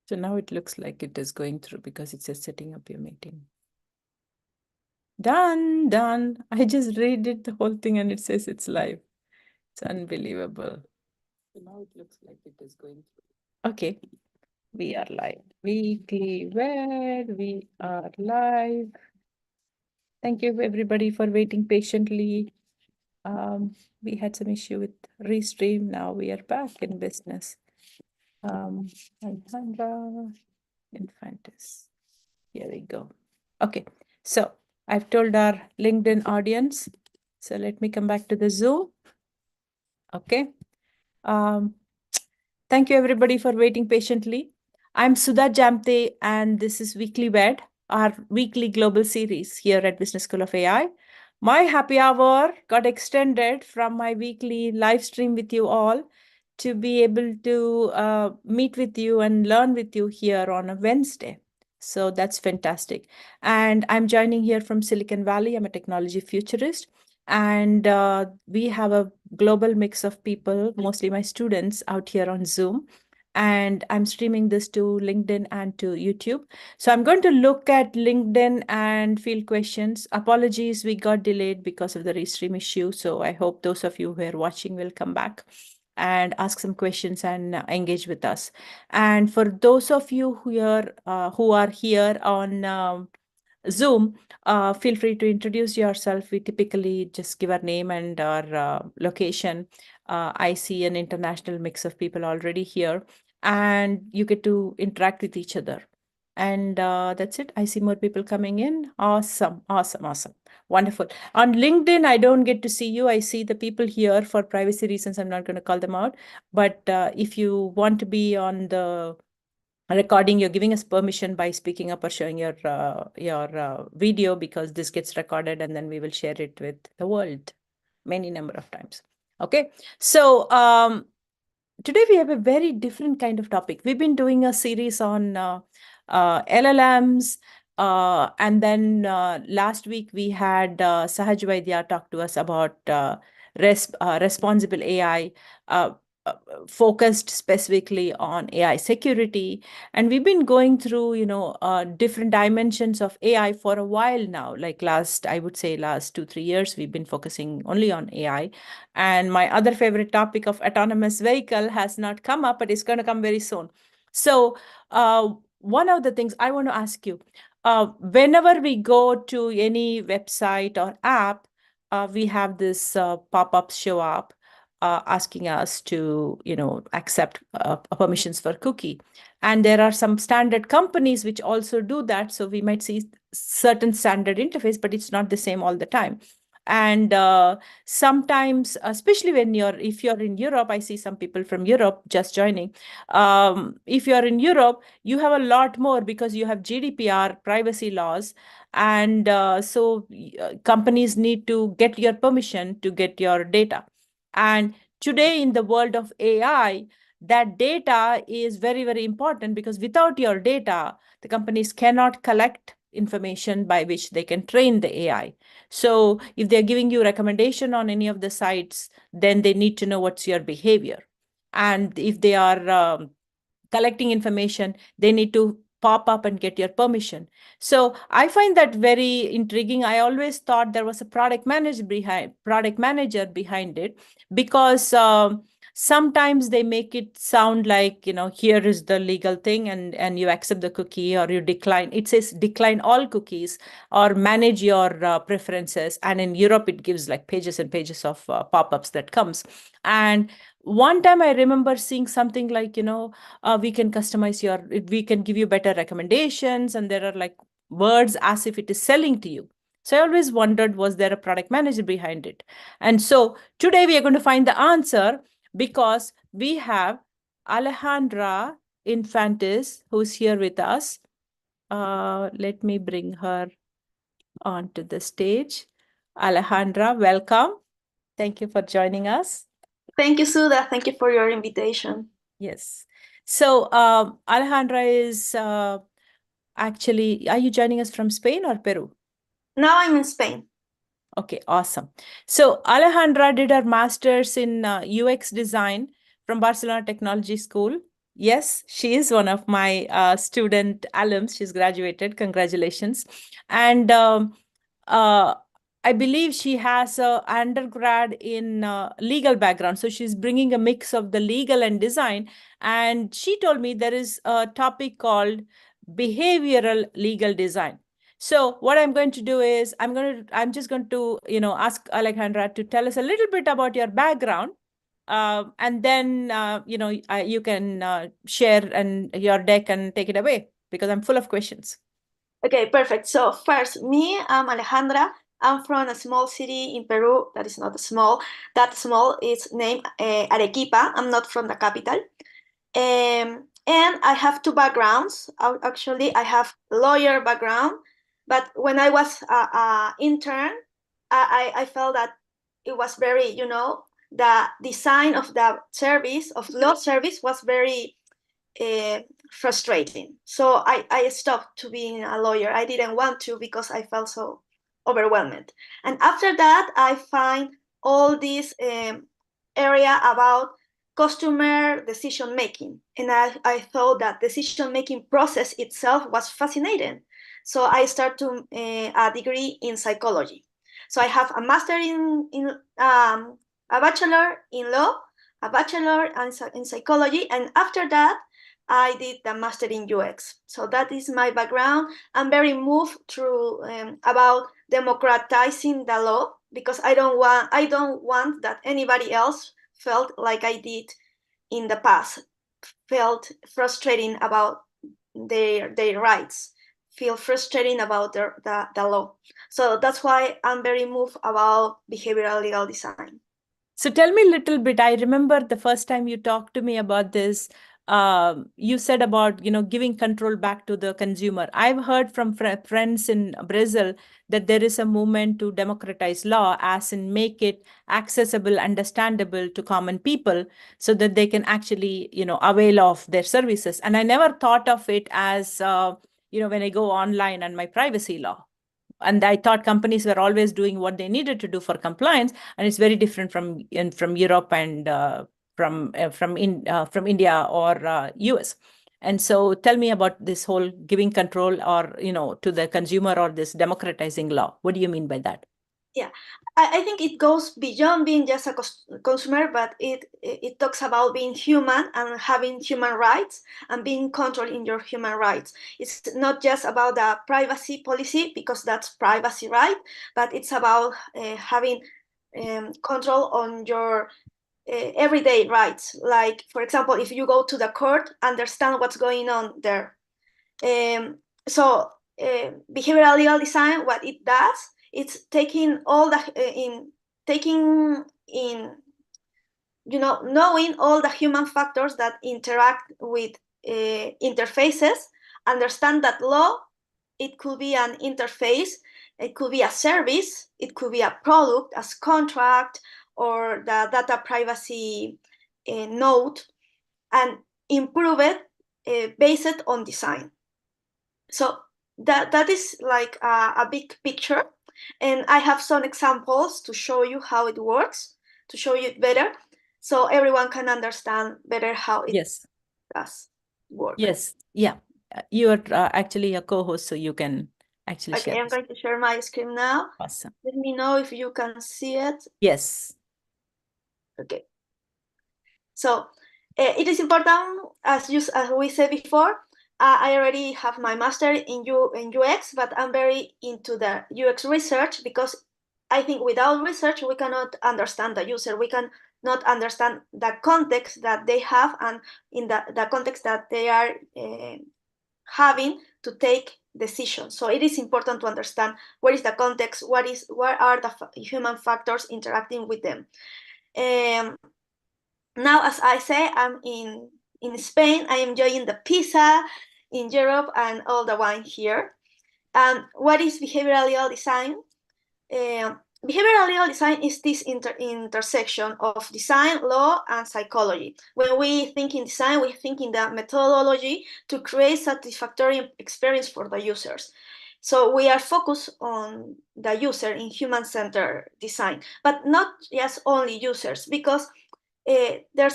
So now it looks like it is going through because it says setting up your meeting. Done. I just read it, the whole thing, and it says it's live. It's unbelievable. So now it looks like it is going through. Okay, we are live. Weekly where we are live. Thank you everybody for waiting patiently. We had some issue with Restream. Now we are back in business. Alejandra Infantes. Here we go. Okay, so I've told our LinkedIn audience. So let me come back to the Zoom. Okay. Thank you everybody for waiting patiently. I'm Sudha Jamte, and this is Weekly WED, our weekly global series here at Business School of AI. My happy hour got extended from my weekly live stream with you all to be able to meet with you and learn with you here on a Wednesday. So that's fantastic. And I'm joining here from Silicon Valley. I'm a technology futurist. And we have a global mix of people, mostly my students out here on Zoom. And I'm streaming this to LinkedIn and to YouTube. So I'm going to look at LinkedIn and field questions. Apologies, we got delayed because of the restream issue. So I hope those of you who are watching will come back and ask some questions and engage with us. And for those of you who are here on Zoom, feel free to introduce yourself. We typically just give our name and our location. I see an international mix of people already here, and you get to interact with each other. And that's it. I see more people coming in. Awesome. Wonderful. On LinkedIn, I don't get to see you. I see the people here for privacy reasons. I'm not going to call them out. But if you want to be on the recording, you're giving us permission by speaking up or showing your video, because this gets recorded and then we will share it with the world many number of times. Okay, so today we have a very different kind of topic. We've been doing a series on LLMs, and then last week we had Sahaj Vaidya talk to us about responsible AI, uh, focused specifically on AI security. And we've been going through, different dimensions of AI for a while now. Like I would say last 2-3 years, we've been focusing only on AI. And my other favorite topic of autonomous vehicle has not come up, but it's going to come very soon. So one of the things I want to ask you, whenever we go to any website or app, we have this pop-ups show up asking us to, accept permissions for cookie. And there are some standard companies which also do that. So we might see certain standard interface, but it's not the same all the time. And sometimes, especially if you're in Europe, I see some people from Europe just joining. If you're in Europe, you have a lot more because you have GDPR privacy laws. And so companies need to get your permission to get your data. And today in the world of AI, that data is very, very important, because without your data, the companies cannot collect information by which they can train the AI. So if they're giving you recommendation on any of the sites, then they need to know what's your behavior. And if they are collecting information, they need to pop up and get your permission. So I find that very intriguing. I always thought there was a product manager behind it, because sometimes they make it sound like, here is the legal thing, and you accept the cookie or you decline. It says decline all cookies or manage your preferences. And in Europe, it gives like pages and pages of pop-ups that comes. And one time I remember seeing something like, we can customize we can give you better recommendations, and there are like words as if it is selling to you. So I always wondered, was there a product manager behind it? And so today we are going to find the answer, because we have Alejandra Infantes, who's here with us. Let me bring her onto the stage. Alejandra, welcome. Thank you for joining us. Thank you, Sudha. Thank you for your invitation. Yes. So Alejandra is actually, are you joining us from Spain or Peru? Now I'm in Spain. Okay, awesome. So Alejandra did her master's in UX design from Barcelona Technology School. Yes, she is one of my student alums. She's graduated. Congratulations. And uh, I believe she has a undergrad in legal background. So she's bringing a mix of the legal and design. And she told me there is a topic called behavioral legal design. So what I'm going to do is I'm just going to, ask Alejandra to tell us a little bit about your background, and then you can share and your deck and take it away because I'm full of questions. Okay, perfect. So first, I'm Alejandra. I'm from a small city in Peru that is not small. That small is named Arequipa. I'm not from the capital. And I have two backgrounds. Actually, I have lawyer background, but when I was a intern, I felt that it was very, the design of the service of law service was very uh, frustrating. So I stopped to being a lawyer. I didn't want to because I felt so overwhelmed. And after that, I find all this area about customer decision making. And I thought that decision making process itself was fascinating. So I started a degree in psychology. So I have a master in a bachelor in law, a bachelor in psychology, and after that, I did the master in UX. So that is my background. I'm very moved through about democratizing the law because I don't want that anybody else felt like I did in the past, felt frustrating about their rights, feel frustrating about the law. So that's why I'm very moved about behavioral legal design. So tell me a little bit. I remember the first time you talked to me about this. You said about giving control back to the consumer. I've heard from friends in Brazil that there is a movement to democratize law, as in make it accessible, understandable to common people, so that they can actually avail of their services. And I never thought of it as when I go online and my privacy law. And I thought companies were always doing what they needed to do for compliance, and it's very different from Europe and from India or US. And so, tell me about this whole giving control, or to the consumer, or this democratizing law. What do you mean by that? Yeah, I think it goes beyond being just a consumer, but it talks about being human and having human rights and being controlled in your human rights. It's not just about the privacy policy because that's privacy right, but it's about having control on your everyday rights. Like, for example, if you go to the court, understand what's going on there. So behavioral legal design, what it does, it's taking all the taking in knowing all the human factors that interact with interfaces. Understand that law, it could be an interface, it could be a service, it could be a product as contract or the data privacy node, and improve it based on design. So that is like a big picture, and I have some examples to show you how it works, to show you it better, so everyone can understand better how it Yes. does work. Yes. Yeah. You are actually a co-host, so you can actually Okay, share I'm this. going to share my screen now. Awesome. Let me know if you can see it. Yes. Okay. So it is important, as we said before. I already have my master in UX, but I'm very into the UX research because I think without research we cannot understand the user. We cannot understand the context that they have and in the context that they are having to take decisions. So it is important to understand what is the context, what are the human factors interacting with them. Now, as I say, I'm in Spain. I am enjoying the pizza in Europe and all the wine here. And what is behavioral legal design? Behavioral legal design is this intersection of design, law, and psychology. When we think in design, we think in the methodology to create satisfactory experience for the users. So we are focused on the user in human-centered design, but not just only users, because there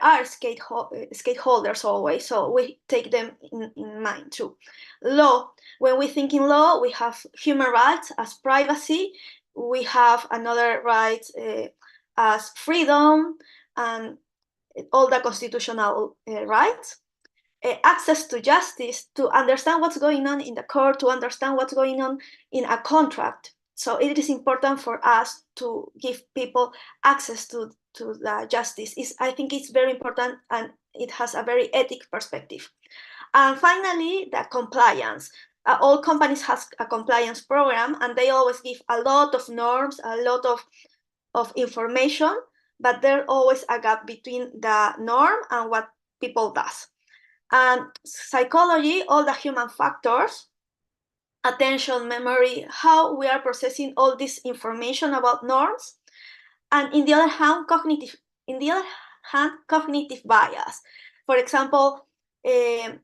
are stakeholders always, so we take them in mind too. Law, when we think in law, we have human rights as privacy, we have another rights as freedom, and all the constitutional rights. Access to justice, to understand what's going on in the court, to understand what's going on in a contract. So it is important for us to give people access to the justice. I think it's very important, and it has a very ethic perspective. And finally, the compliance. All companies have a compliance program, and they always give a lot of norms, a lot of information, but there's always a gap between the norm and what people does. And psychology, all the human factors, attention, memory, how we are processing all this information about norms. And in the other hand, cognitive bias. For example, a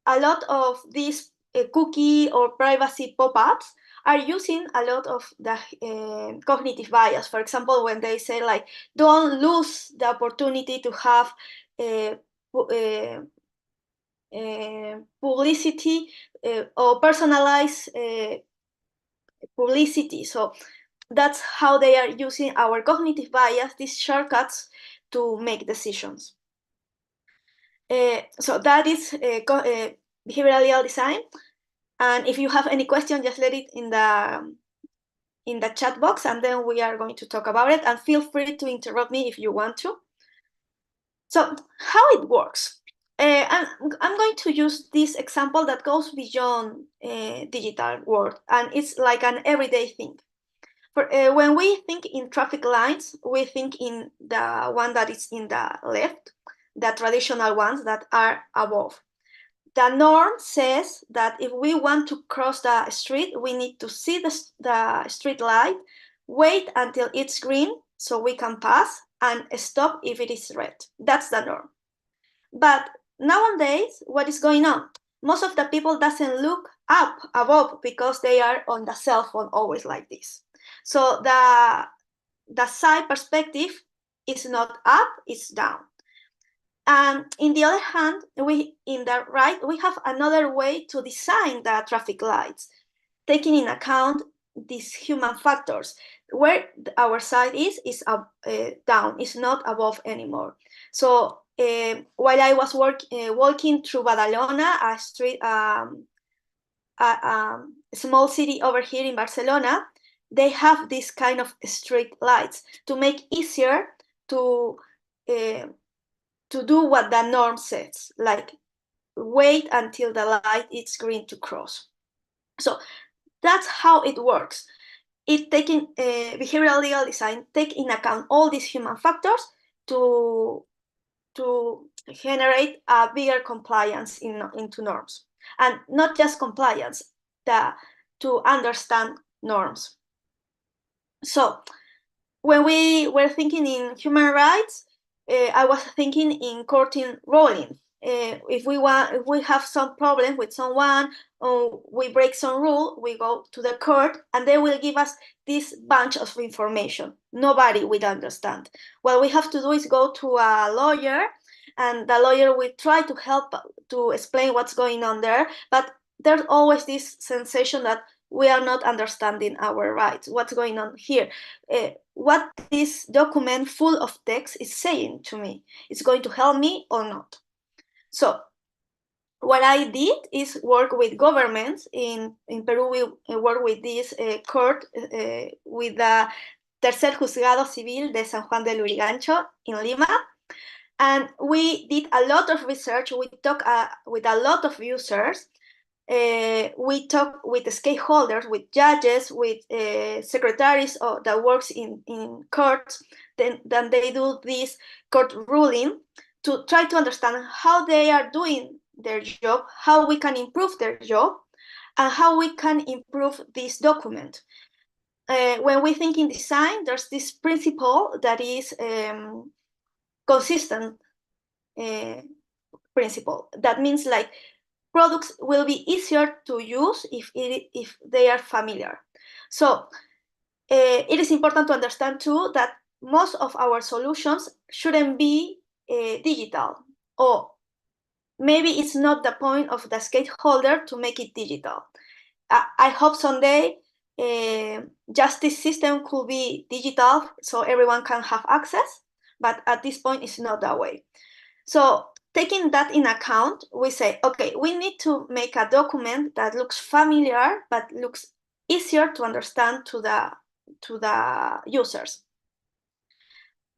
lot of these cookie or privacy pop-ups are using a lot of the cognitive bias. For example, when they say like, don't lose the opportunity to have publicity or personalized publicity. So that's how they are using our cognitive bias, these shortcuts, to make decisions. So that is behavioral design. And if you have any question, just let it in the chat box, and then we are going to talk about it. And feel free to interrupt me if you want to. So how it works? I'm going to use this example that goes beyond digital world, and it's like an everyday thing. When we think in traffic lines, we think in the one that is in the left, the traditional ones that are above. The norm says that if we want to cross the street, we need to see the street light, wait until it's green so we can pass, and stop if it is red. That's the norm. But nowadays, what is going on? Most of the people doesn't look up above because they are on the cell phone always like this. So the side perspective is not up, it's down. And in the other hand, in the right, we have another way to design the traffic lights, taking in account these human factors. Where our side is down, is not above anymore. So while I was walking through Badalona, a street, a small city over here in Barcelona, they have this kind of street lights to make easier to do what the norm says, like wait until the light is green to cross. So that's how it works. It taking behavioral legal design take in account all these human factors to generate a bigger compliance into norms, and not just compliance, to understand norms. So when we were thinking in human rights, I was thinking in courting ruling. If we have some problem with someone, or we break some rule, we go to the court, and they will give us this bunch of information. Nobody will understand. What we have to do is go to a lawyer, and the lawyer will try to help to explain what's going on there. But there's always this sensation that we are not understanding our rights. What's going on here? What this document full of text is saying to me? It's going to help me or not? So what I did is work with governments. In Peru, we work with this court, with the Tercer Juzgado Civil de San Juan del Lurigancho in Lima. And we did a lot of research. We talked with a lot of users. We talk with the stakeholders, with judges, with secretaries that works in courts. Then they do this court ruling to try to understand how they are doing their job, how we can improve their job, and how we can improve this document. When we think in design, there's this principle that is consistent principle. That means like products will be easier to use if they are familiar. So it is important to understand too that most of our solutions shouldn't be digital, or maybe it's not the point of the stakeholder to make it digital. I hope someday justice system could be digital so everyone can have access, but at this point it's not that way. So taking that in account, we say, okay, we need to make a document that looks familiar but looks easier to understand to the users.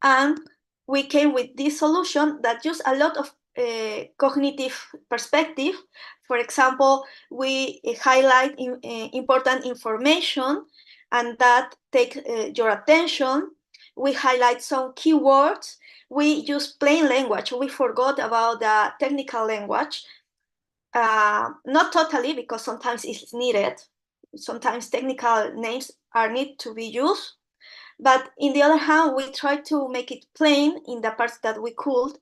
And we came with this solution that used a lot of cognitive perspective. For example, we highlight important information and that take your attention. We highlight some keywords. We use plain language. We forgot about the technical language. Not totally, because sometimes it's needed. Sometimes technical names are need to be used. But in the other hand, we try to make it plain in the parts that we could.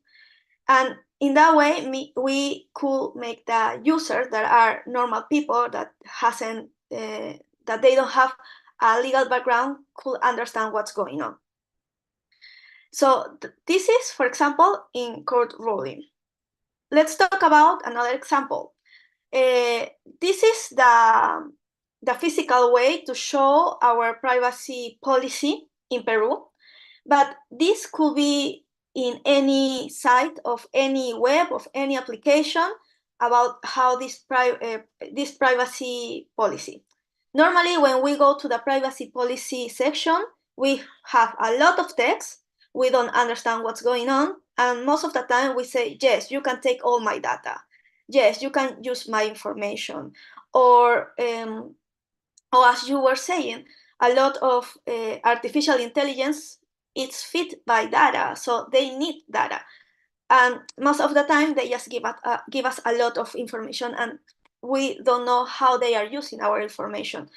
And in that way, we could make the users that are normal people that hasn't, that they don't have a legal background could understand what's going on. So this is, for example, in court ruling. Let's talk about another example. This is the physical way to show our privacy policy in Peru, but this could be in any site of any web of any application about how this privacy policy. Normally, when we go to the privacy policy section, we have a lot of text. We don't understand what's going on, and most of the time we say, yes, you can take all my data. Yes, you can use my information. Or as you were saying, a lot of artificial intelligence is fit by data, so they need data. And most of the time, they just give us a lot of information, and we don't know how they are using our information.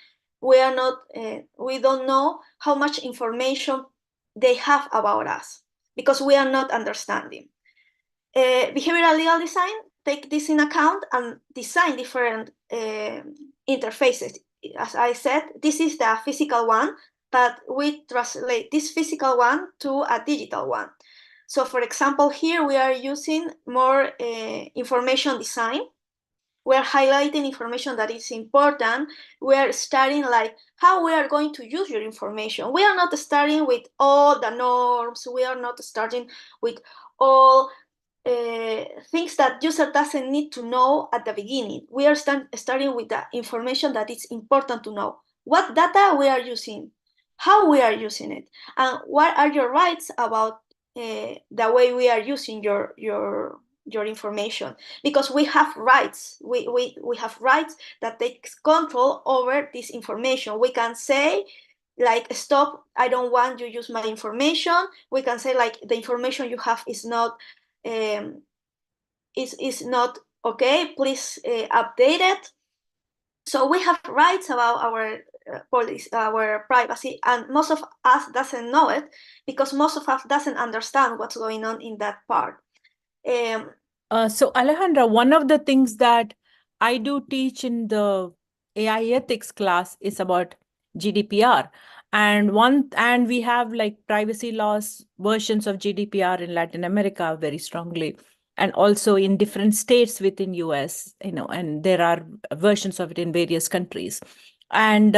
We don't know how much information they have about us because we are not understanding. Behavioral legal design take this in account and design different interfaces. As I said, this is the physical one, but we translate this physical one to a digital one. So for example, here we are using more information design. We're highlighting information that is important. We're starting like how we are going to use your information. We are not starting with all the norms. We are not starting with all things that user doesn't need to know at the beginning. We are starting with the information that is important to know. What data we are using, how we are using it, and what are your rights about the way we are using your information, because we have rights. We have rights that takes control over this information. We can say like, stop, I don't want you to use my information. We can say like, the information you have is not not okay, please update it. So we have rights about our policy, our privacy, and most of us doesn't know it because most of us doesn't understand what's going on in that part. So Alejandra, one of the things that I do teach in the AI ethics class is about GDPR. And we have like privacy laws versions of GDPR in Latin America very strongly, and also in different states within US, and there are versions of it in various countries. And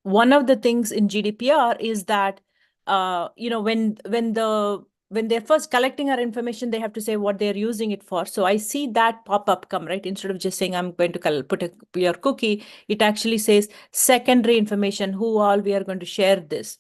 one of the things in GDPR is that when they're first collecting our information, they have to say what they're using it for. So I see that pop up come, right? Instead of just saying I'm going to put your cookie, it actually says secondary information, who all we are going to share this.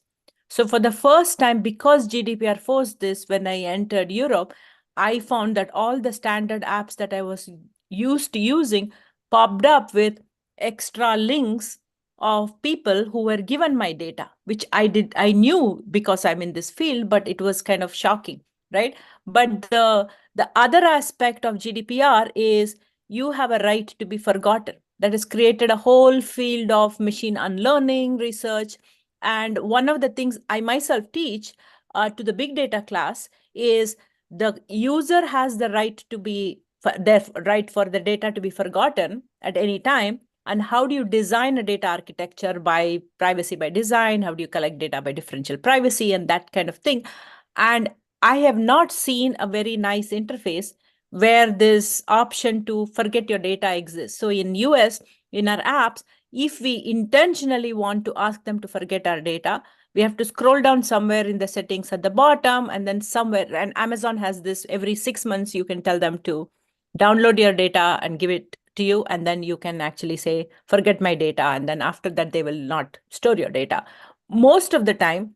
So for the first time, because GDPR forced this, when I entered Europe, I found that all the standard apps that I was used to using popped up with extra links of people who were given my data, which I knew because I'm in this field, but it was kind of shocking, right? But the other aspect of GDPR is you have a right to be forgotten. That has created a whole field of machine unlearning research. And one of the things I myself teach to the big data class is the user has the right to be their right for the data to be forgotten at any time, and how do you design a data architecture by privacy by design, how do you collect data by differential privacy and that kind of thing. And I have not seen a very nice interface where this option to forget your data exists. So in US, in our apps, if we intentionally want to ask them to forget our data, we have to scroll down somewhere in the settings at the bottom, and then somewhere, and Amazon has this every 6 months, you can tell them to download your data and give it to you, and then you can actually say forget my data, and then after that they will not store your data. Most of the time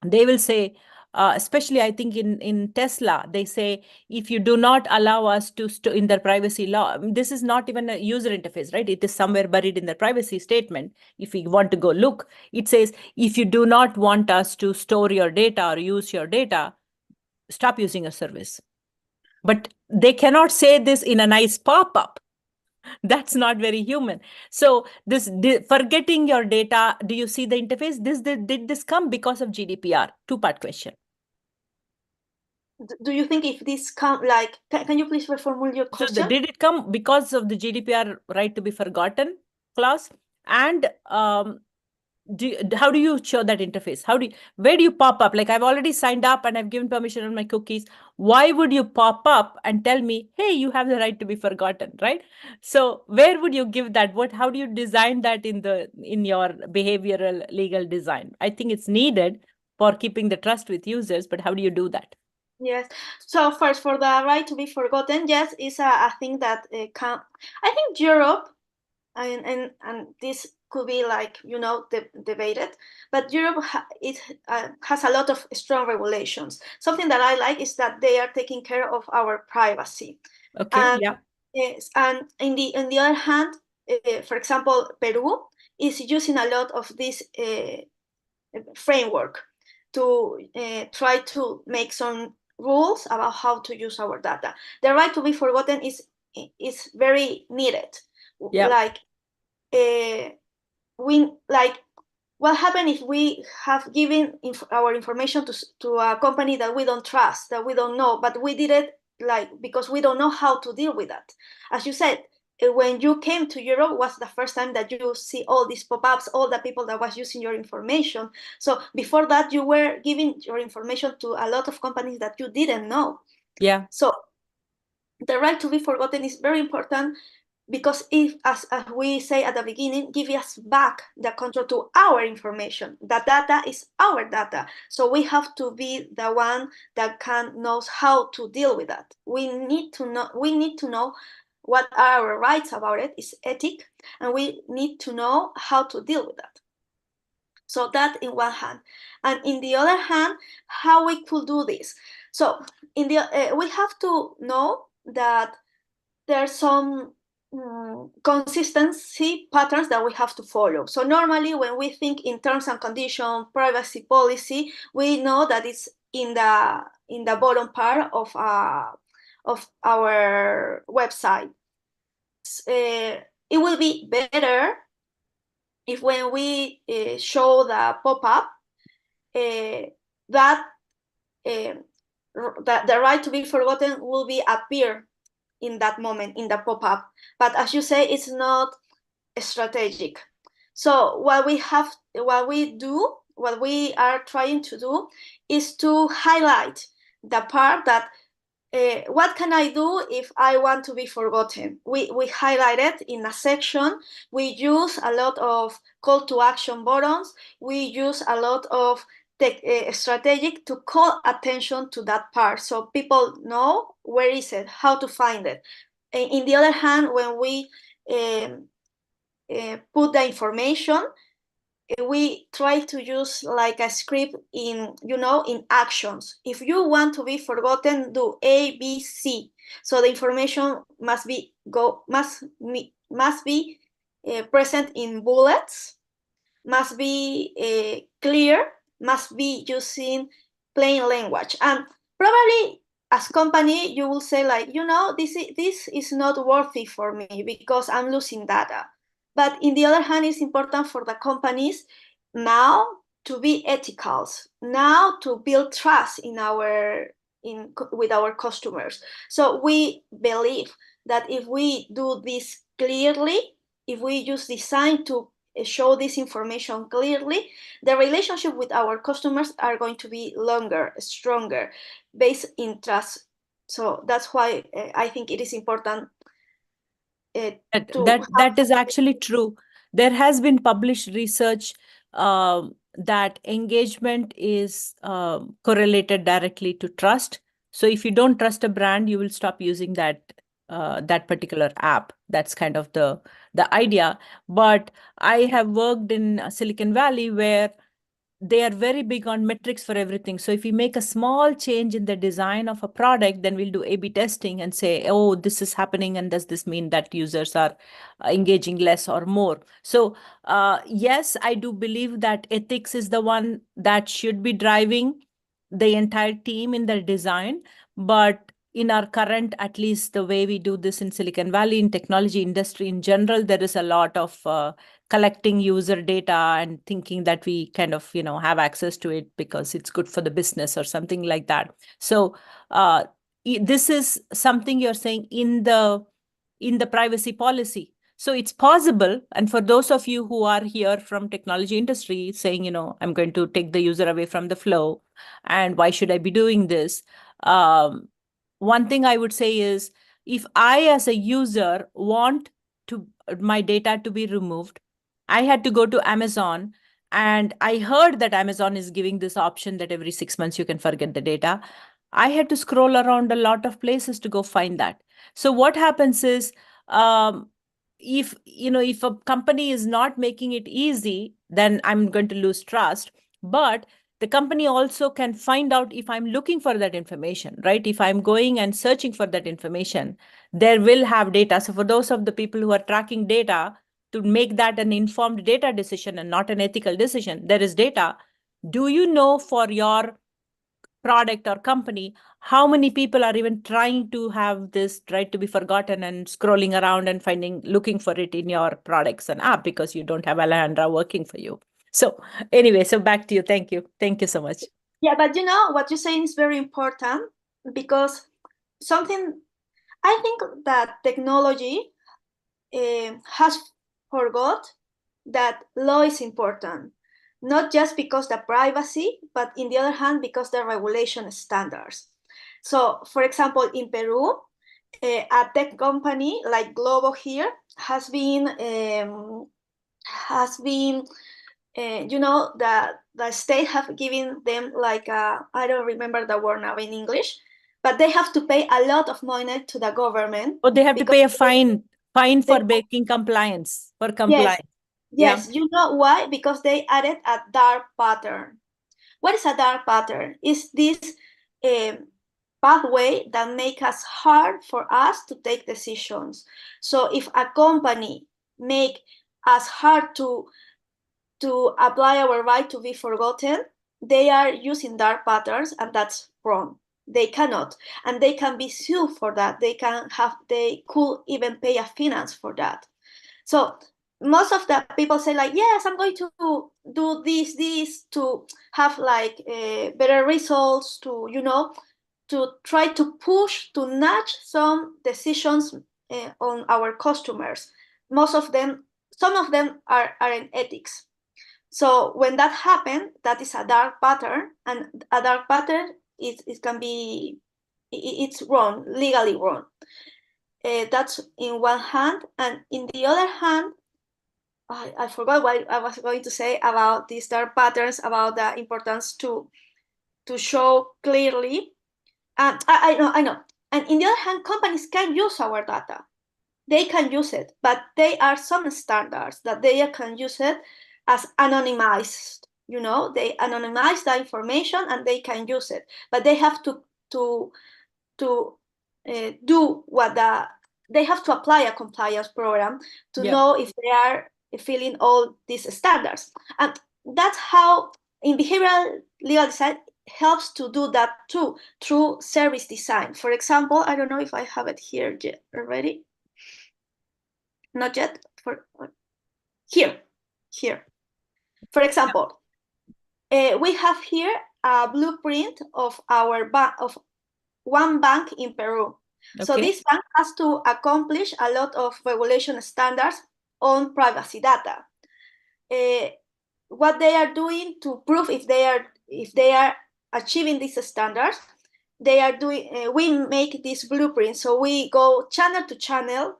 they will say, especially I think in Tesla, they say if you do not allow us to in their privacy law, this is not even a user interface, right? It is somewhere buried in the privacy statement. If we want to go look, it says if you do not want us to store your data or use your data, stop using a service. But they cannot say this in a nice pop-up. That's not very human. So this forgetting your data, do you see the interface? Did this come because of GDPR? Two-part question. Do you think if this come, like, can you please reformulate your question? So did it come because of the GDPR right to be forgotten clause? And how do you show that interface? Where do you pop up? Like, I've already signed up and I've given permission on my cookies. Why would you pop up and tell me, hey, you have the right to be forgotten, right? So where would you give that? How do you design that in your behavioral legal design? I think it's needed for keeping the trust with users, but how do you do that? Yes. So first, for the right to be forgotten, yes, is a thing that can. I think Europe, and this could be like debated, but Europe has a lot of strong regulations. Something that I like is that they are taking care of our privacy. Okay. And Yeah. yes, and in the other hand, for example, Peru is using a lot of this framework to try to make some rules about how to use our data. The right to be forgotten is very needed. Yeah. Like what happens if we have given our information to a company that we don't trust, that we don't know, but we did it because we don't know how to deal with that. As you said, when you came to Europe was the first time that you see all these pop-ups, all the people that was using your information. So before that, you were giving your information to a lot of companies that you didn't know. Yeah. So the right to be forgotten is very important, because if, as we say at the beginning, give us back the control to our information. The data is our data, so we have to be the one that knows how to deal with that. We need to know what are our rights about it. It's ethic, and we need to know how to deal with that. So that in one hand, and in the other hand, how we could do this. So we have to know that there's some consistency patterns that we have to follow. So normally when we think in terms and conditions, privacy policy, we know that it's in the bottom part of our website. It will be better if when we show the pop-up that the right to be forgotten will be appear in that moment in the pop-up. But as you say, it's not strategic. So what we are trying to do is to highlight the part that what can I do if I want to be forgotten? We highlight it in a section. We use a lot of call to action buttons. We use a lot of strategic to call attention to that part, so people know where is it, how to find it. In the other hand, when we put the information, we try to use like a script in actions. If you want to be forgotten, do A, B, C. So the information must be present in bullets, must be clear, must be using plain language. And probably as company, you will say like, this is not worthy for me because I'm losing data. But in the other hand, it's important for the companies now to be ethical, now to build trust with our customers. So we believe that if we do this clearly, if we use design to show this information clearly, the relationship with our customers are going to be longer, stronger, based in trust. So that's why I think it is important to That is actually true. There has been published research that engagement is correlated directly to trust. So if you don't trust a brand, you will stop using that particular app. That's kind of the idea. But I have worked in Silicon Valley where they are very big on metrics for everything. So if we make a small change in the design of a product, then we'll do A/B testing and say, oh, this is happening. And does this mean that users are engaging less or more? So yes, I do believe that ethics is the one that should be driving the entire team in their design. But in our current, at least the way we do this in Silicon Valley, in technology industry in general, there is a lot of collecting user data and thinking that we kind of have access to it because it's good for the business or something like that. So this is something you're saying in the privacy policy. So it's possible. And for those of you who are here from technology industry saying, I'm going to take the user away from the flow, and why should I be doing this? One thing I would say is, if I as a user want to my data to be removed, I had to go to Amazon, and I heard that Amazon is giving this option that every 6 months you can forget the data. I had to scroll around a lot of places to go find that. So what happens is, um, if a company is not making it easy, then I'm going to lose trust. But the company also can find out if I'm looking for that information, right? If I'm going and searching for that information, there will have data. So for those of the people who are tracking data, to make that an informed data decision and not an ethical decision, there is data. Do you know, for your product or company, how many people are even trying to have this right to be forgotten and scrolling around and looking for it in your products and app because you don't have Alejandra working for you? So anyway, so back to you. Thank you. Thank you so much. Yeah, but what you're saying is very important, because something I think that technology has forgot that law is important, not just because the privacy, but in the other hand, because the regulation standards. So, for example, in Peru, a tech company like Globo here the state have given them like I don't remember the word now in English, but they have to pay a lot of money to the government. Oh, they have to Because pay a fine they for making compliance, for yes, compliance. Yeah. yes, you know why? Because they added a dark pattern. What is a dark pattern? Is this um, pathway that make us hard for us to take decisions. So if a company make us hard to apply our right to be forgotten, they are using dark patterns, and that's wrong. They cannot, and they can be sued for that. They could even pay a finance for that. So most of the people say like, yes, I'm going to do this to have like better results, to try to push to nudge some decisions on our customers. Some of them are in ethics. So when that happens, that is a dark pattern, and a dark pattern it can be it's wrong, legally wrong. That's in one hand, and in the other hand, I forgot what I was going to say about these dark patterns, about the importance to show clearly. And I know. And in the other hand, companies can use our data. They can use it, but there are some standards that they can use it as anonymized. They anonymize the information and they can use it, but they have to do they have to apply a compliance program to Yeah. know if they are filling all these standards. And that's how in behavioral legal design helps to do that too, through service design. For example, I don't know if I have it here yet already. Not yet. For here. For example, we have here a blueprint of of one bank in Peru. So Okay. this bank has to accomplish a lot of regulation standards own privacy data. What they are doing to prove if they are achieving these standards, they are doing. We make this blueprint, so we go channel to channel,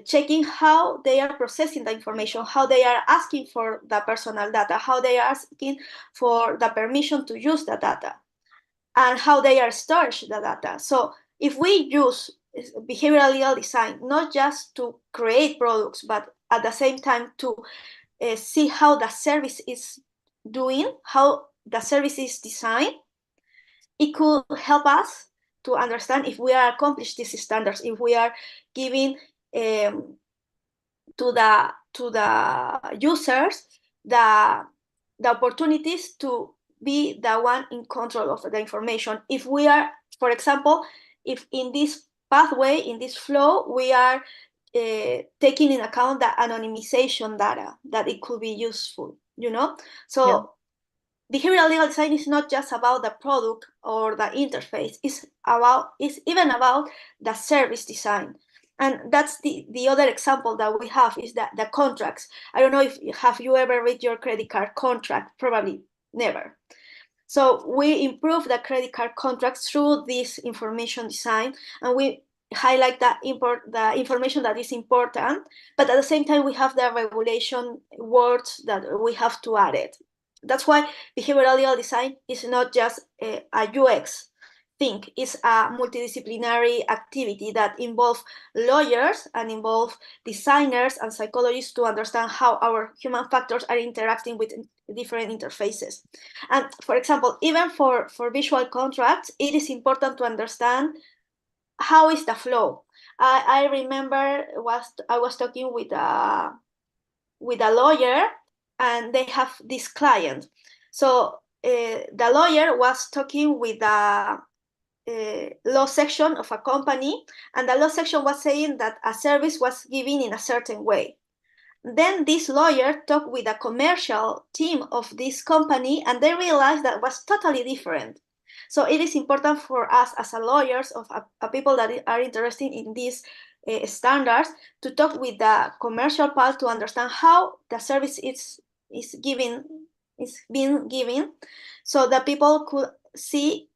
checking how they are processing the information, how they are asking for the personal data, how they are asking for the permission to use the data, and how they are storing the data. So if we use behavioral legal design not just to create products, but at the same time to see how the service is doing, how the service is designed, it could help us to understand if we are accomplishing these standards, if we are giving to the users the opportunities to be the one in control of the information. If we are, for example, if in this pathway, in this flow, we are taking in account the anonymization data, that it could be useful, So behavioral legal design is not just about the product or the interface. It's even about the service design. And that's the other example that we have is that the contracts. I don't know if have you ever read your credit card contract? Probably never. So we improve the credit card contracts through this information design, and we highlight the information that is important, but at the same time we have the regulation words that we have to add it. That's why behavioral legal design is not just a UX thing. It's a multidisciplinary activity that involves lawyers and involve designers and psychologists to understand how our human factors are interacting with different interfaces. And for example, even for visual contracts, it is important to understand how is the flow. I remember I was talking with a lawyer, and they have this client. So the lawyer was talking with the law section of a company, and the law section was saying that a service was given in a certain way. Then this lawyer talked with the commercial team of this company, and they realized that was totally different. So it is important for us as a lawyers of a people that are interested in these standards to talk with the commercial part to understand how the service is being given, so that people could see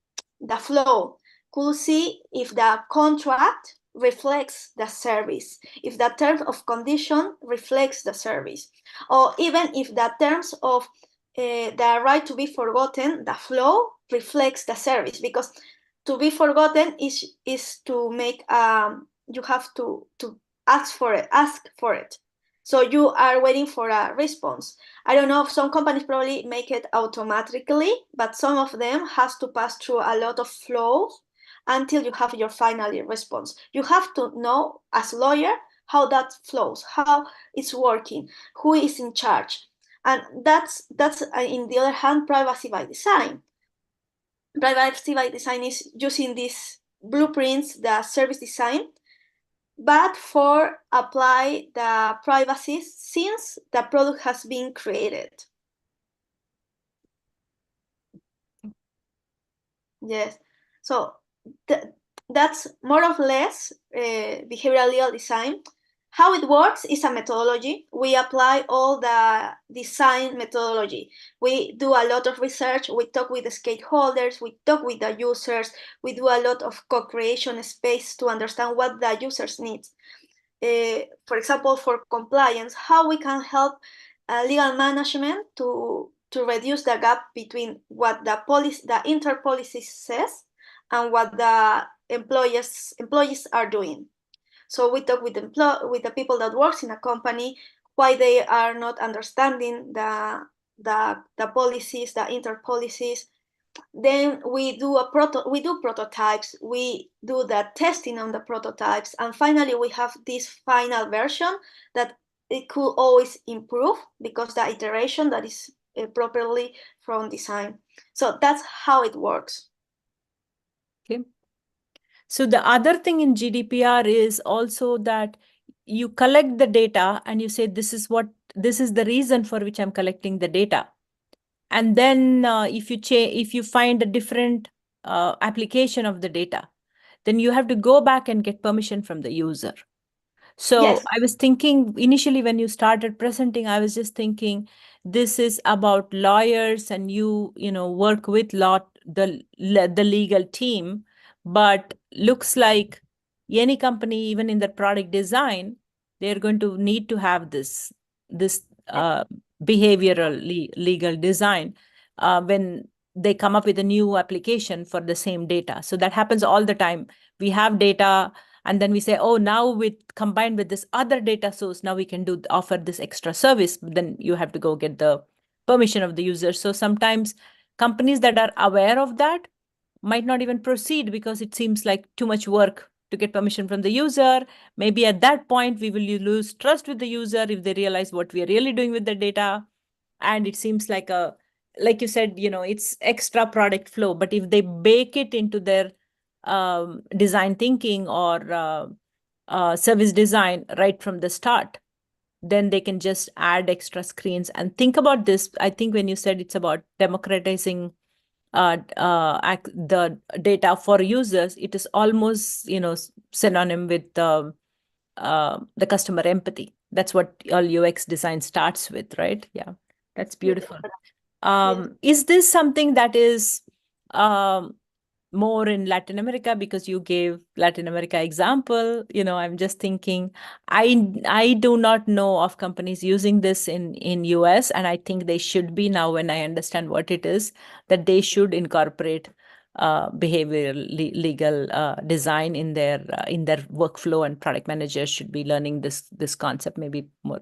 the flow, could see if the contract reflects the service, if the terms of condition reflects the service, or even if the terms of the right to be forgotten, the flow reflects the service. Because to be forgotten is to make you have to ask for it. So you are waiting for a response. I don't know if some companies probably make it automatically, but some of them has to pass through a lot of flows until you have your final response. You have to know as lawyer how that flows, how it's working, who is in charge. And that's in the other hand, privacy by design. Privacy by design is using these blueprints, the service design, but for apply the privacy since the product has been created. Yes. So that's more or less behavioral legal design. How it works is a methodology. We apply all the design methodology. We do a lot of research. We talk with the stakeholders. We talk with the users. We do a lot of co-creation space to understand what the users need. For example, for compliance, how we can help legal management to reduce the gap between what the inter-policy says and what the employees are doing. So we talk with the people that works in a company, why they are not understanding the policies, the inter-policies. Then we do prototypes, we do the testing on the prototypes, and finally we have this final version that it could always improve because the iteration that is properly from design. So that's how it works. Okay. So the other thing in GDPR is also that you collect the data and you say, this is the reason for which I'm collecting the data. And then if you find a different application of the data, then you have to go back and get permission from the user. So Yes. I was thinking initially when you started presenting, I was just thinking this is about lawyers and you work with the legal team, but looks like any company, even in the product design, they're going to need to have this behavioral legal design when they come up with a new application for the same data. So that happens all the time. We have data and then we say, oh, now with combined with this other data source, now we can offer this extra service. But then you have to go get the permission of the user. So sometimes companies that are aware of that might not even proceed because it seems like too much work to get permission from the user. Maybe at that point we will lose trust with the user if they realize what we are really doing with the data. And it seems like you said, it's extra product flow. But if they bake it into their design thinking or service design right from the start, then they can just add extra screens and think about this. I think when you said it's about democratizing the data for users, it is almost synonym with the customer empathy. That's what all UX design starts with, right? Yeah, that's Yes. beautiful. Yes. Is this something that is um, more in Latin America? Because you gave Latin America example, I'm just thinking, I do not know of companies using this in US, and I think they should be now when I understand what it is, that they should incorporate behavioral legal design in their workflow, and product managers should be learning this concept. Maybe more,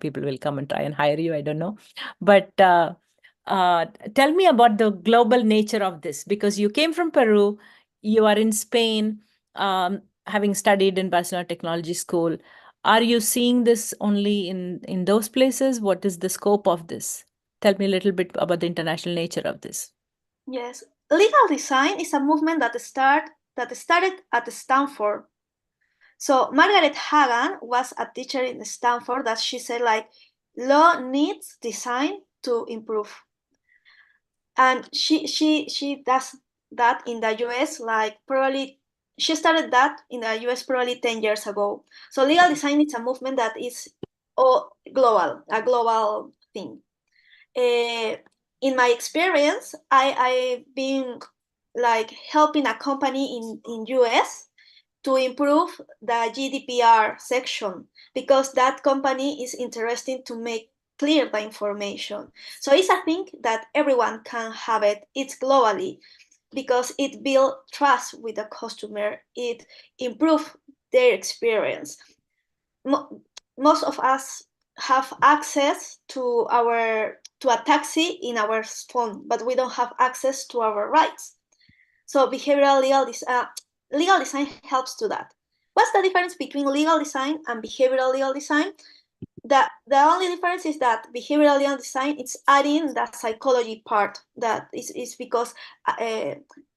people will come and try and hire you. I don't know, but uh, tell me about the global nature of this, because you came from Peru, you are in Spain, having studied in Barcelona Technology School. Are you seeing this only in those places? What is the scope of this? Tell me a little bit about the international nature of this. Yes. Legal design is a movement that started at Stanford. So Margaret Hagan was a teacher in Stanford that she said like law needs design to improve. And she does that in the US like probably she started that in the US probably 10 years ago. So legal design is a movement that is a global thing. In my experience, I've been like helping a company in US to improve the GDPR section because that company is interested to make clear the information. So it's a thing that everyone can have it. It's globally because it builds trust with the customer. It improves their experience. Most of us have access to a taxi in our phone, but we don't have access to our rights. So legal design helps to that. What's the difference between legal design and behavioral legal design? The only difference is that behavioral legal design is adding the psychology part. That is because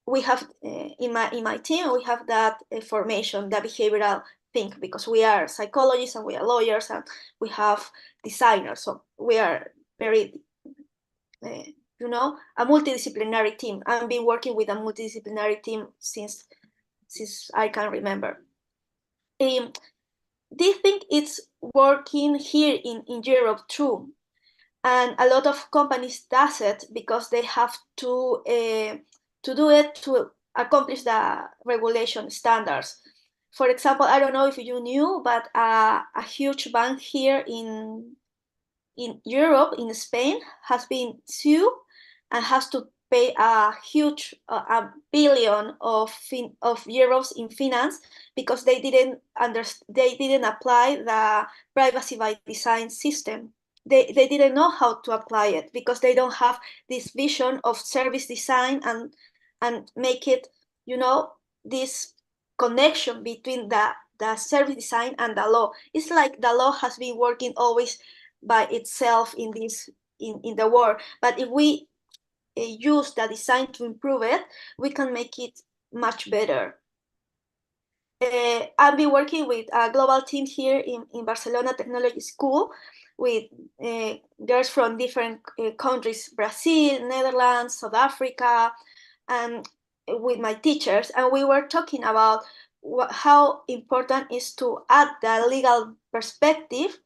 we have in my team we have that formation, the behavioral thing, because we are psychologists and we are lawyers and we have designers. So we are very uh, a multidisciplinary team. I've been working with a multidisciplinary team since I can remember. They think it's working here in Europe too, and a lot of companies does it because they have to do it to accomplish the regulation standards. For example, I don't know if you knew, but a huge bank here in Europe, in Spain, has been sued and has to pay a huge a billion of euros in finance because they didn't apply the privacy by design system. They didn't know how to apply it because they don't have this vision of service design and make it, this connection between the service design and the law. It's like the law has been working always by itself in the world, but if we use the design to improve it, we can make it much better. I've been working with a global team here in Barcelona Technology School with girls from different countries, Brazil, Netherlands, South Africa, and with my teachers. And we were talking about how important is to add the legal perspective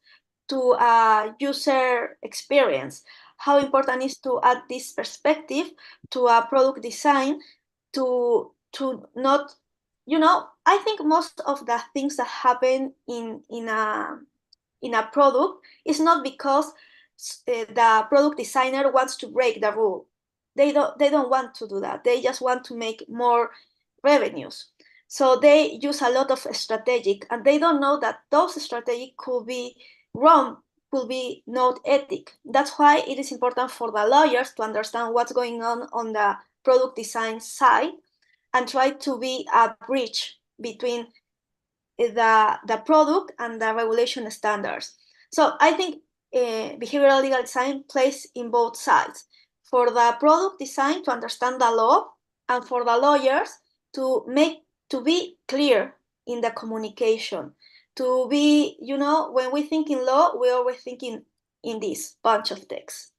to a user experience. How important is to add this perspective to a product design to not, I think most of the things that happen in a product is not because the product designer wants to break the rule. They don't want to do that. They just want to make more revenues. So they use a lot of strategic, and they don't know that those strategic could be wrong, could be not ethic. That's why it is important for the lawyers to understand what's going on the product design side and try to be a bridge between the product and the regulation standards. So I think behavioral legal design plays in both sides. For the product design to understand the law, and for the lawyers to be clear in the communication. To be, when we think in law, we always think in this bunch of text.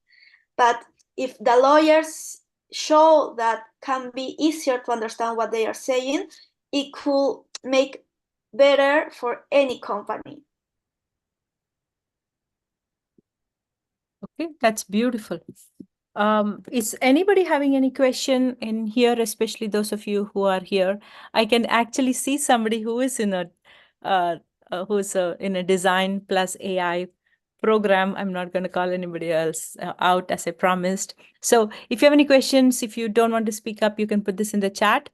But if the lawyers show that can be easier to understand what they are saying, it could make better for any company. Okay, that's beautiful. Is anybody having any question in here, especially those of you who are here? I can actually see somebody who is in a design plus AI program. I'm not going to call anybody else out as I promised. So if you have any questions, if you don't want to speak up, you can put this in the chat,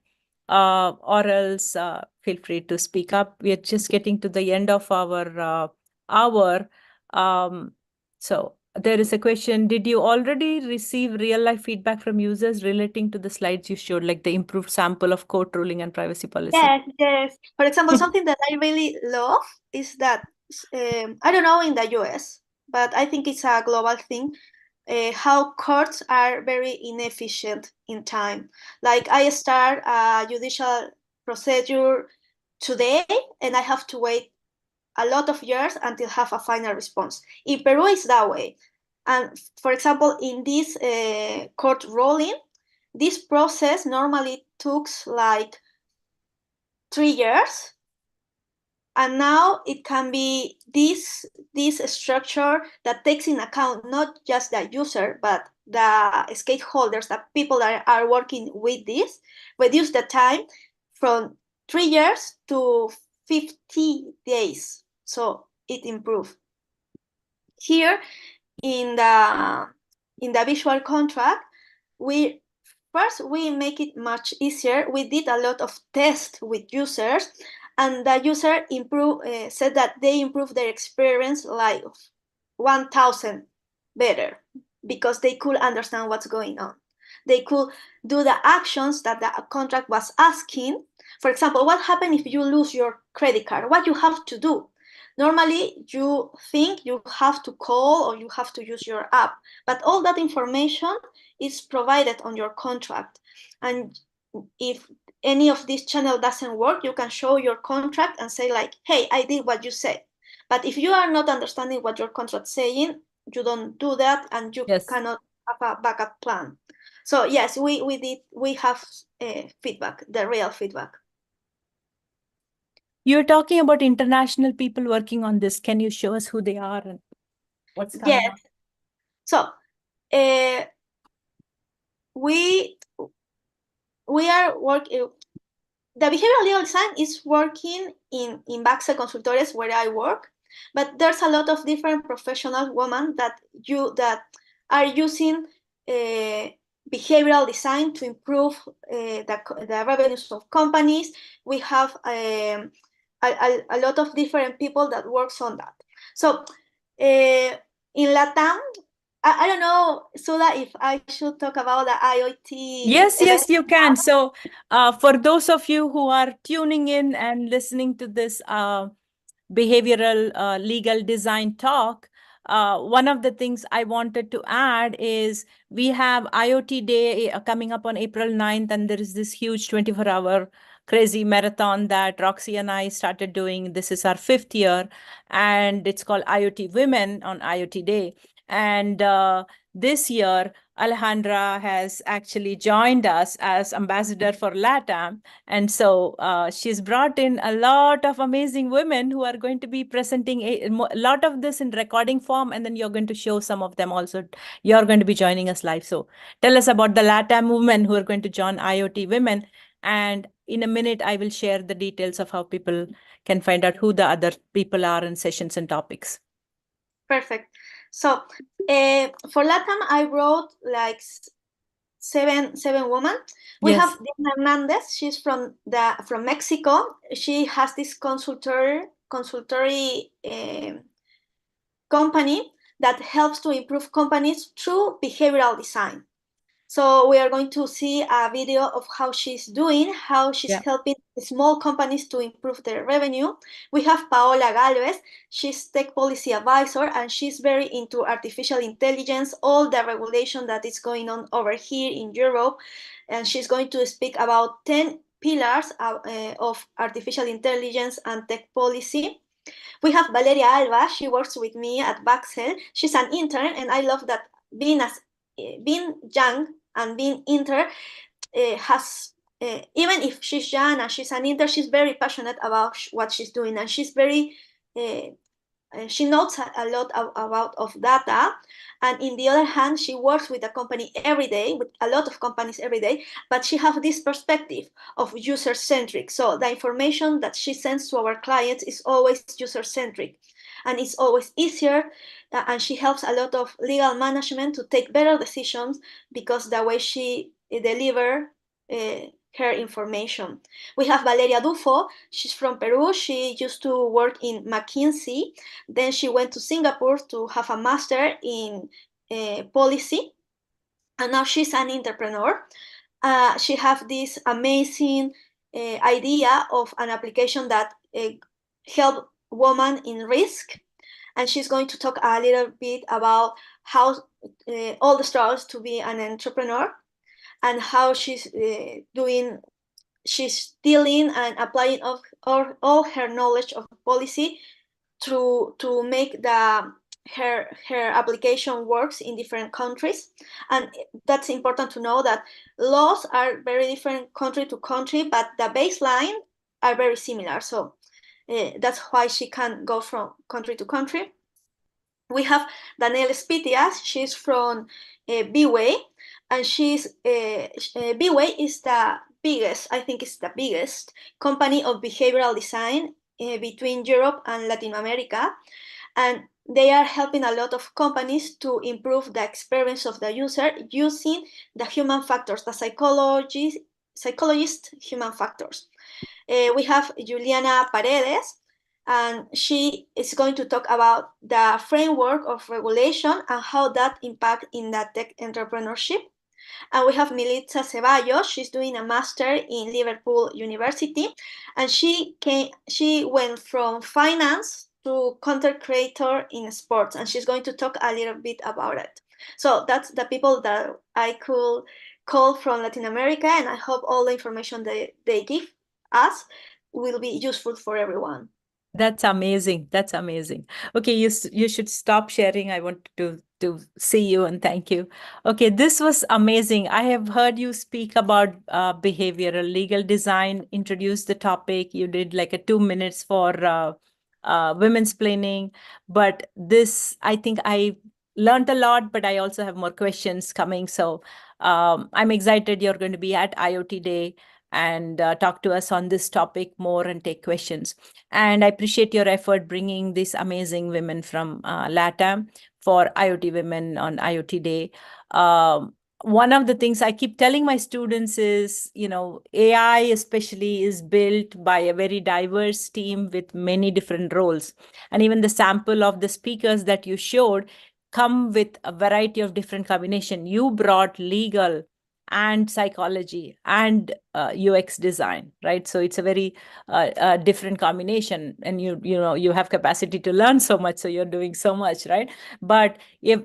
or else feel free to speak up. We are just getting to the end of our hour. So there is a question. Did you already receive real life feedback from users relating to the slides you showed, like the improved sample of court ruling and privacy policy? Yes. For example, something that I really love is that, I don't know in the US, but I think it's a global thing, how courts are very inefficient in time. Like I start a judicial procedure today and I have to wait a lot of years until have a final response. In Peru, it's that way. And for example, in this court ruling, this process normally took like 3 years, and now it can be this structure that takes in account not just the user but the stakeholders, the people that are working with this, reduce the time from 3 years to 50 days. So it improved. Here in the visual contract, we make it much easier. We did a lot of tests with users, and the user said that they improved their experience like 1,000 better because they could understand what's going on. They could do the actions that the contract was asking. For example, what happens if you lose your credit card? What you have to do? Normally, you think you have to call or you have to use your app, but all that information is provided on your contract. And if any of this channel doesn't work, you can show your contract and say like, hey, I did what you said. But if you are not understanding what your contract saying, you don't do that and you Yes. cannot have a backup plan. So yes, we have feedback, the real feedback. You're talking about international people working on this. Can you show us who they are and what's coming Yes. up? So we are working. The behavioral legal design is working in Baxa Consultores where I work, but there's a lot of different professional women that are using behavioral design to improve the revenues of companies. We have a lot of different people that works on that. So in Latam, I don't know, Suda, if I should talk about the IoT Yes, event. you can. So, for those of you who are tuning in and listening to this behavioral legal design talk, one of the things I wanted to add is we have IoT Day coming up on April 9th, and there is this huge 24-hour crazy marathon that Roxy and I started doing. This is our 5th year, and it's called IoT Women on IoT Day. And this year, Alejandra has actually joined us as ambassador for LATAM. And so she's brought in a lot of amazing women who are going to be presenting a lot of this in recording form. And then you're going to show some of them also. You're going to be joining us live. So tell us about the LATAM women who are going to join IoT Women. And in a minute, I will share the details of how people can find out who the other people are and sessions and topics. Perfect. So for LATAM, I wrote like seven women. We Yes. have Diana Hernandez. She's from Mexico. She has this consultory company that helps to improve companies through behavioral design. So we are going to see a video of how she's doing, how she's helping small companies to improve their revenue. We have Paola Galvez. She's tech policy advisor, and she's very into artificial intelligence, all the regulation that is going on over here in Europe. And she's going to speak about 10 pillars of artificial intelligence and tech policy. We have Valeria Alba. She works with me at Baxel. She's an intern, and I love that being young and being intern has even if she's young and she's an intern, she's very passionate about what she's doing, and she's very she knows a lot about of data. And in the other hand, she works with a company every day, with a lot of companies every day, but she has this perspective of user-centric. So the information that she sends to our clients is always user-centric, and it's always easier, and she helps a lot of legal management to take better decisions because the way she deliver her information. We have Valeria Dufo. She's from Peru. She used to work in McKinsey. Then she went to Singapore to have a master in policy, and now she's an entrepreneur. She has this amazing idea of an application that help women in risk, and she's going to talk a little bit about how all the struggles to be an entrepreneur, and how she's dealing and applying of all her knowledge of policy to make her application works in different countries. And that's important to know that laws are very different country to country, but the baseline are very similar. So that's why she can go from country to country. We have Danielle Spitias. She's from B-Way, and B-Way is the biggest, I think it's the biggest company of behavioral design between Europe and Latin America. And they are helping a lot of companies to improve the experience of the user using the human factors, the psychologist human factors. We have Juliana Paredes, and she is going to talk about the framework of regulation and how that impact in the tech entrepreneurship. And we have Militza Ceballos. She's doing a master in Liverpool University, and she went from finance to content creator in sports, and she's going to talk a little bit about it. So that's the people that I could call from Latin America, and I hope all the information they give us will be useful for everyone. That's amazing. That's amazing. Okay, you should stop sharing. I want to see you and thank you. Okay, this was amazing. I have heard you speak about behavioral legal design, introduce the topic. You did like a 2 minutes for women's planning, but this, I think I learned a lot, but I also have more questions coming. So I'm excited you're going to be at IoT Day and talk to us on this topic more and take questions. And I appreciate your effort bringing these amazing women from LATAM for IoT Women on IoT Day. One of the things I keep telling my students is, AI especially is built by a very diverse team with many different roles. And even the sample of the speakers that you showed come with a variety of different combination. You brought legal, and psychology and UX design, right? So it's a very different combination, and you have capacity to learn so much, so you're doing so much, right? But if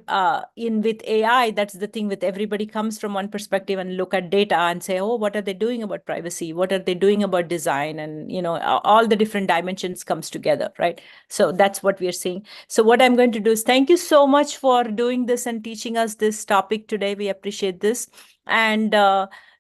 in with AI, that's the thing, with everybody comes from one perspective and look at data and say, oh, what are they doing about privacy? What are they doing about design? And all the different dimensions comes together, right? So that's what we are seeing. So what I'm going to do is thank you so much for doing this and teaching us this topic today. We appreciate this. And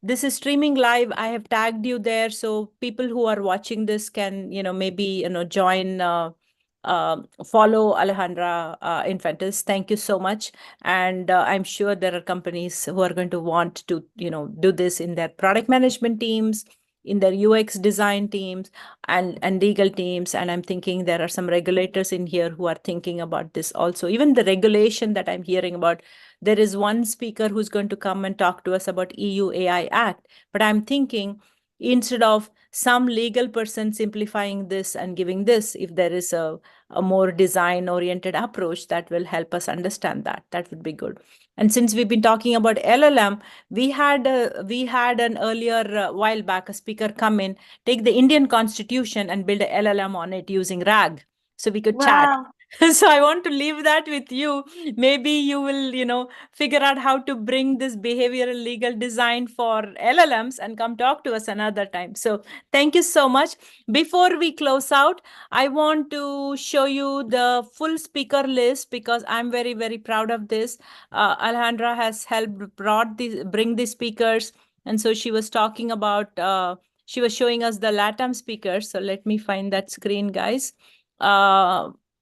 this is streaming live. I have tagged you there, so people who are watching this can, maybe, join, follow Alejandra Infantes. Thank you so much. And I'm sure there are companies who are going to want to, do this in their product management teams, in their UX design teams, and legal teams. And I'm thinking there are some regulators in here who are thinking about this also. Even the regulation that I'm hearing about, there is one speaker who's going to come and talk to us about EU AI Act. But I'm thinking, instead of some legal person simplifying this and giving this, if there is a more design oriented approach that will help us understand that, that would be good. And since we've been talking about LLM, we had an earlier while back a speaker come in, take the Indian constitution and build a LLM on it using RAG, so we could chat. Wow. So I want to leave that with you. Maybe you will, figure out how to bring this behavioral legal design for LLMs and come talk to us another time. So thank you so much. Before we close out, I want to show you the full speaker list because I'm very, very proud of this. Alejandra has helped bring the speakers. And so she was talking about, she was showing us the LATAM speakers. So let me find that screen, guys.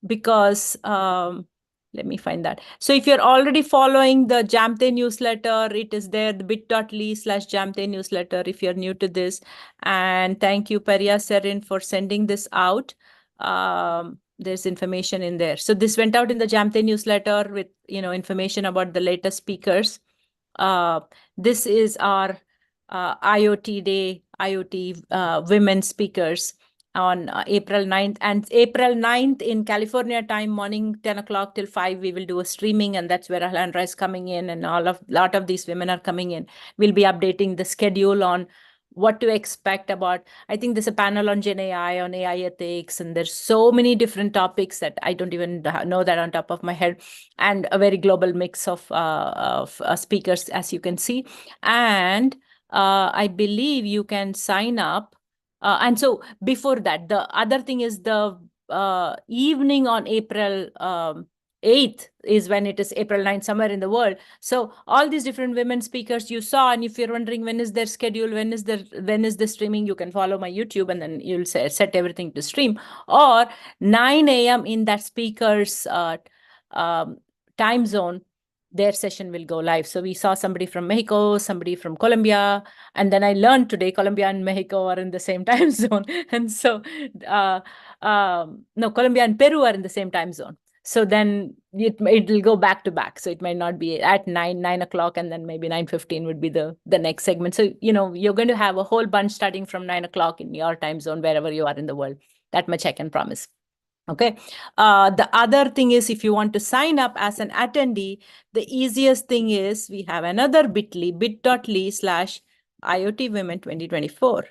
Because let me find that. So if you're already following the Jamte newsletter, it is there, the bit.ly/Jamte newsletter if you're new to this. And thank you, Peria Serin, for sending this out. There's information in there. So this went out in the Jamte newsletter with, information about the latest speakers. Uh, this is our IoT Day, IoT women speakers on April 9th. And April 9th in California time, morning 10 o'clock till 5, we will do a streaming, and that's where Alejandra is coming in, and lot of these women are coming in. We'll be updating the schedule on what to expect about. I think there's a panel on Gen AI, on AI ethics, and there's so many different topics that I don't even know that on top of my head, and a very global mix of speakers, as you can see. And I believe you can sign up. And so before that, the other thing is the evening on April 8th is when it is April 9th somewhere in the world. So all these different women speakers you saw, and if you're wondering when is their schedule, when is the streaming, you can follow my YouTube and then you'll set everything to stream. Or 9 a.m. in that speaker's um, time zone, their session will go live. So we saw somebody from Mexico, somebody from Colombia, and then I learned today Colombia and Mexico are in the same time zone. And so, no, Colombia and Peru are in the same time zone. So then it'll go back to back. So it might not be at 9 o'clock, and then maybe 9:15 would be the next segment. So, you're going to have a whole bunch starting from 9 o'clock in your time zone, wherever you are in the world. That much I can promise. Okay. The other thing is, if you want to sign up as an attendee, the easiest thing is we have another bit.ly/IoT Women 2024.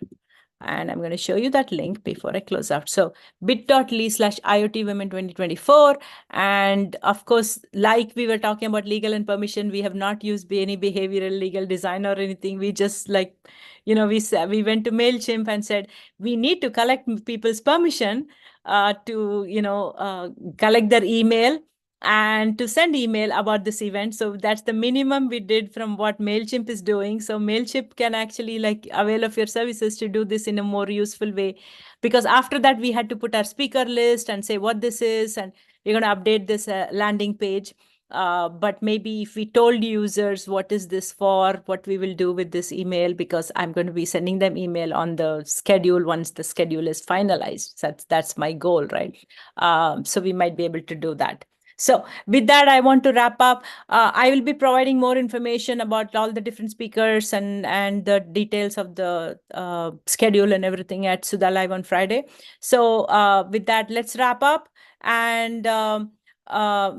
And I'm going to show you that link before I close out. So bit.ly/IoT Women 2024. And of course, like we were talking about legal and permission, we have not used any behavioral legal design or anything. We just we went to MailChimp and said, we need to collect people's permission to, collect their email and to send email about this event. So that's the minimum we did from what MailChimp is doing. So MailChimp can actually avail of your services to do this in a more useful way. Because after that, we had to put our speaker list and say what this is. And we're going to update this landing page. But maybe if we told users what is this for, what we will do with this email, because I'm going to be sending them email on the schedule once the schedule is finalized. That's my goal, right? So we might be able to do that. So with that, I want to wrap up. I will be providing more information about all the different speakers and the details of the schedule and everything at Sudha Live on Friday. So with that, let's wrap up. And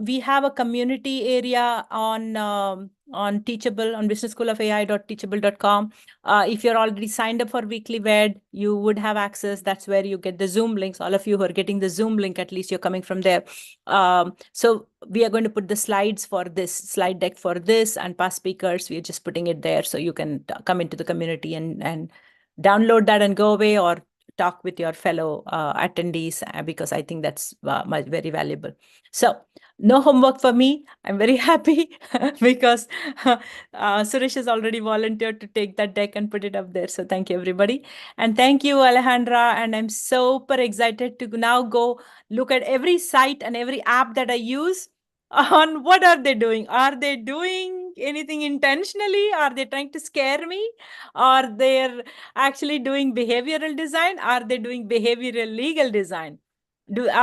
we have a community area on on Teachable, on businessschoolofai.teachable.com. If you're already signed up for Weekly Wed, you would have access. That's where you get the Zoom links. All of you who are getting the Zoom link, at least you're coming from there. So we are going to put the slides for this, slide deck for this, and past speakers. We're just putting it there so you can come into the community and download that and go away, or talk with your fellow attendees, because I think that's very valuable. So no homework for me. I'm very happy because Suresh has already volunteered to take that deck and put it up there. So thank you, everybody. And thank you, Alejandra. And I'm super excited to now go look at every site and every app that I use on what are they doing. Are they doing anything intentionally? Are they trying to scare me? Are they actually doing behavioral design? Are they doing behavioral legal design? Where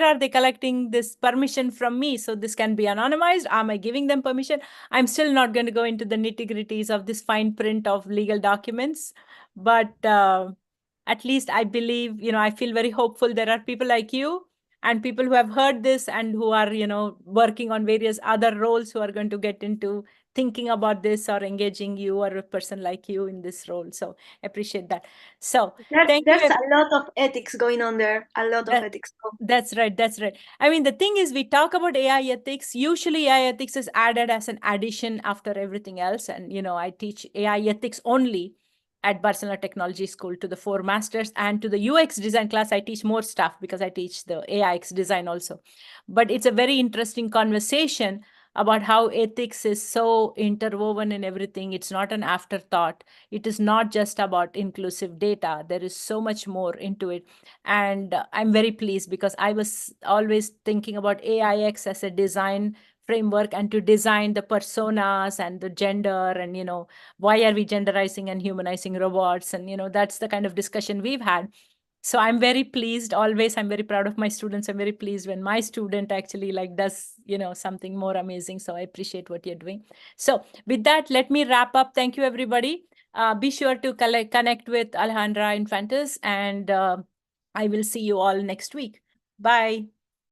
are they collecting this permission from me, so this can be anonymized? Am I giving them permission? I'm still not going to go into the nitty-gritties of this fine print of legal documents, but at least I believe, I feel very hopeful there are people like you and people who have heard this and who are, working on various other roles, who are going to get into thinking about this or engaging you or a person like you in this role. So I appreciate that. So thank you. There's a lot of ethics going on there, a lot of That, ethics. that's right. That's right. I mean, the thing is, we talk about AI ethics. Usually, AI ethics is added as an addition after everything else. And, I teach AI ethics only at Barcelona Technology School to the 4 masters, and to the UX design class, I teach more stuff because I teach the AIX design also. But it's a very interesting conversation about how ethics is so interwoven in everything. It's not an afterthought. It is not just about inclusive data. There is so much more into it. And I'm very pleased because I was always thinking about AIX as a design framework, and to design the personas and the gender, and why are we genderizing and humanizing robots, and that's the kind of discussion we've had. So I'm very pleased. Always, I'm very proud of my students. I'm very pleased when my student actually does something more amazing. So I appreciate what you're doing. So with that, let me wrap up. Thank you, everybody. Be sure to connect with Alejandra Infantes, and I will see you all next week. Bye.